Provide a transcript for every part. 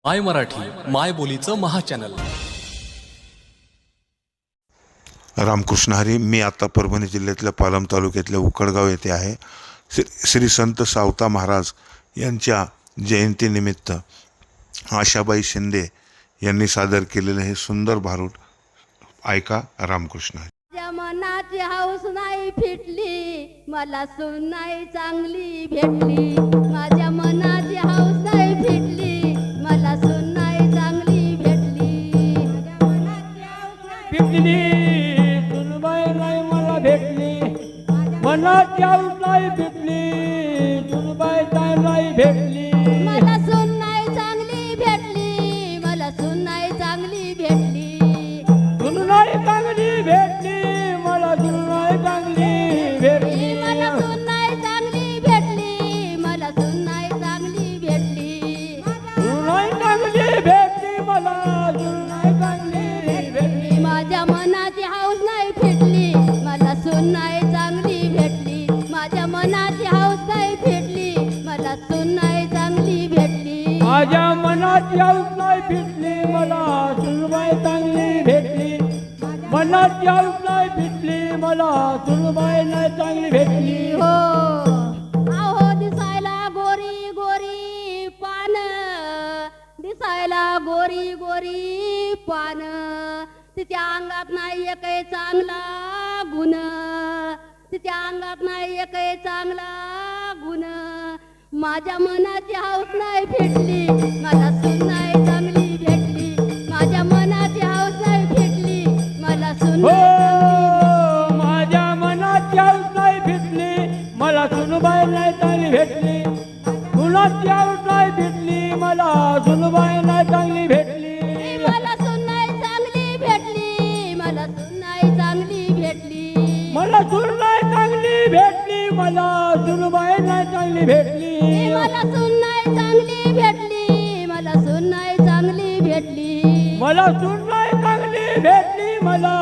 माय मराठी माय बोलीचं महाचॅनल. रामकृष्ण हरी. मी आता परभणी जिल्ह्यातल्या पालम तालुक्यातल्या उकडगाव येथे आहे. श्री संत सावता महाराज यांच्या जयंतीनिमित्त आशाबाई शिंदे यांनी सादर केलेले हे सुंदर भारूड ऐका. रामकृष्ण हरी. माझ्या मनाची हौस नाही फिटली, मला सून नाही चांगली भेटली. माझ्या मनाची हौस नाही फिटली, मला सून नाही चांगली भेटली. पिकली सुनबाई नाही मला भेटली, मनाची हौस नाही फिटली, सुनबाई नाही भेटली. मला सून नाही चांगली भेटली, मला सून नाही चांगली भेटली. सुन नाही चांगली भेटली, मला सुन नाही चांगली भेटली. मला सून नाही चांगली भेटली, मला सून नाही चांगली भेटली. सुन नाही चांगली भेटली, मला सुन नाही चांगली भेटली. माझ्या मनाची हौस नाही फिटली, मला सून नाही चांगली भेटली. माझ्या मनाची हौस नाही फिटली, मला सून नाही चांगली भेटली. माझ्या मनाची हौस नाही फिटली, मला सुनबाई चांगली भेटली. मनाची हौस नाही फिटली, मला सुनबाई नाही चांगली भेटली. हो अहो दिसायला गोरी गोरी पान, दिसायला गोरी गोरी पान, तिच्या अंगात नाही एकही चांगला गुण, तिच्या अंगात नाही एकही चांगला गुण. माझ्या मनाची हौस नाही फिटली, मला सून नाही चांगली भेटली. माझ्या मनाची हौस नाही फिटली, मला सून हो नाही चांगली भेटली. माझ्या मनाची हौस नाही फिटली, मला सुनबाई नाही चांगली भेटली. सुनाची हौस नाही फिटली, मला सुनबाई नाही चांगली भेटली. मला सून नाही चांगली भेटली, मला सून नाही चांगली भेटली. मला सून नाही चांगली भेटली, मला सुनबाई नाही चांगली भेटली. मला सून नाही चांगली भेटली, मला सून नाही चांगली भेटली. मला सून नाही चांगली भेटली, मला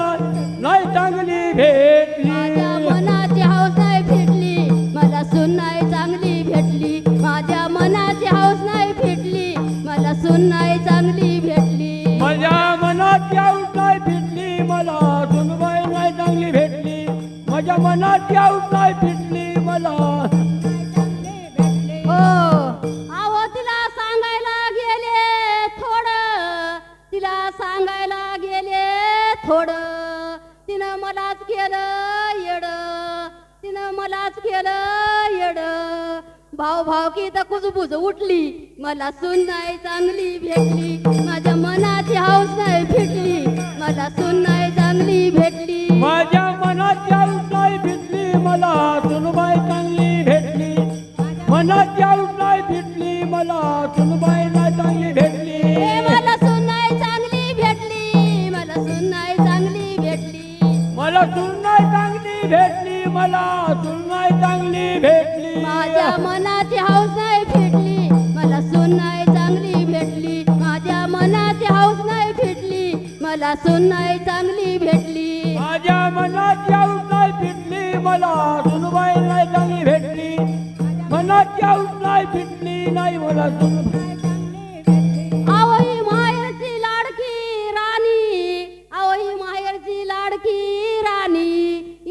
नाही चांगली भेटली. माझ्या मनाची हौस नाही फिटली, मला सून नाही चांगली भेटली. माझ्या मनाची हौस नाही फिटली, मला सून नाही चांगली भेटली. माझ्या मनाची हौस नाही फिटली, मला सुनबाई नाही चांगली भेटली. माझ्या मनाची हौस नाही फिटली, मला हो अहो तिला सांगायला गेले थोडं, तिला सांगायला गेले थोडं, तिनं मलाच केलं येड, तिनं मलाच केलं येड. भाव भावकी तर कुजबुज उठली, मला सून नाही चांगली भेटली. माझ्या मनाची हौस नाही फिटली, मला सून नाही चांगली भेटली. माझ्या मनाची हौस नाही फिटली, मला सुनबाई चांगली भेटली. मनाची हौस नाही फिटली, मला सुनबाई नाही चांगली भेटली. मला सून नाही चांगली भेटली, मला सून नाही चांगली भेटली. मला सून नाही चांगली भेटली, मला सून नाही चांगली भेटली. माझ्या मनाची हौस नाही फिटली, मला सून नाही चांगली भेटली. माझ्या मनाची हौस नाही फिटली, मला सून नाही चांगली भेटली. माझ्या मनाची हौस नाही फिटली, मला सुनबाई नाही चांगली भेटली. मनाची हौस नाही फिटली, नाही मला सुनबाई चांगली भेटली. आवई माहेरची लाडकी राणी, आवई माहेरची लाडकी राणी,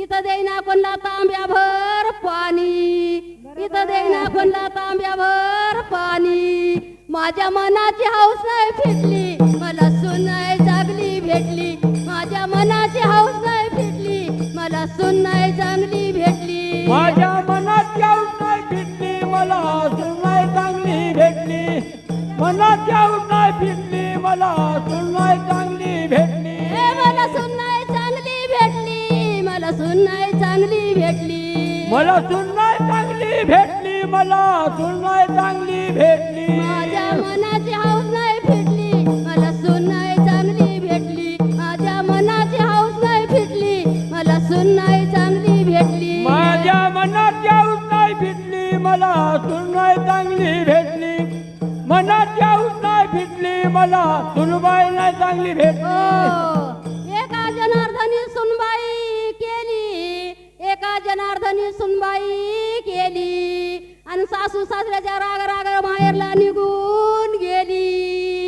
इथं देईना कोणला तांब्याभर पाणी, इथं देईना कोणला तांब्याभर पाणी. माझ्या मनाची हौस नाही फिटली, मला सून नाही चांगली भेटली. माझ्या मनाची हौस नाही फिटली, मला सून नाही चांगली भेटली. माझ्या मनाची हौस नाही फिटली, मला सून नाही चांगली भेटली. मनाची हौस नाही फिटली, मला सून नाही चांगली भेटली. मला सून नाही चांगली भेटली, मला सून नाही चांगली भेटली. मला सून नाही चांगली भेटली, मला सून नाही चांगली भेटली. माझ्या मनाची हौस नाही फिटली, मला सून नाही चांगली भेटली. माझ्या मनाची हौस नाही फिटली, मला सून नाही चांगली भेटली. माझ्या मनाची हौस नाही फिटली, मला सून नाही चांगली भेटली. मनाची हौस नाही फिटली, मला सुनबाई नाही चांगली भेटली. एका जनार्दनी सुनबाई केली, एका जनार्दनी सुनबाई केली, आणि सासू सासऱ्याच्या राग राग माहेरला निघून गेली.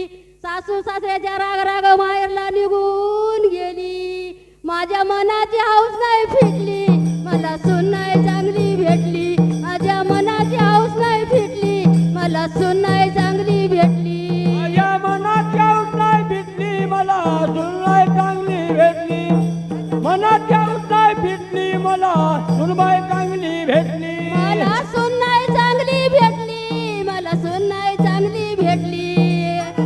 सासू सासऱ्याच्या राग राग माहेरला निघून गेली. माझ्या मनाची हौस नाही फिटली, मला सून नाही चांगली भेटली. माझ्या मनाची हौस नाही फिटली, मला सून नाही चांगली भेटली. माझ्या मनात हौस नाही फिटली, मला सून नाही चांगली भेटली. मनात हौस नाही फिटली, मला सूनबाई चांगली भेटली. मला सून नाही चांगली भेटली, मला सून नाही चांगली भेटली.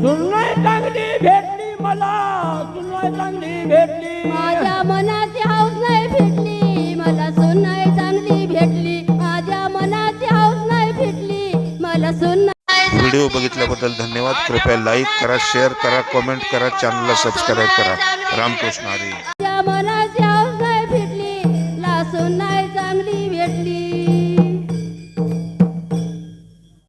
सून नाही चांगली भेटली, मला सून नाही चांगली भेटली. माझ्या मनाची हौस नाही फिटली, मला सून नाही चांगली भेटली. माझ्या मनाची हौस नाही फिटली, मला सून नाही. व्हिडिओ बघितल्याबद्दल धन्यवाद. कृपया लाईक करा, शेअर करा, कमेंट करा, चॅनलला सबस्क्राईब करा. रामकृष्ण हरी.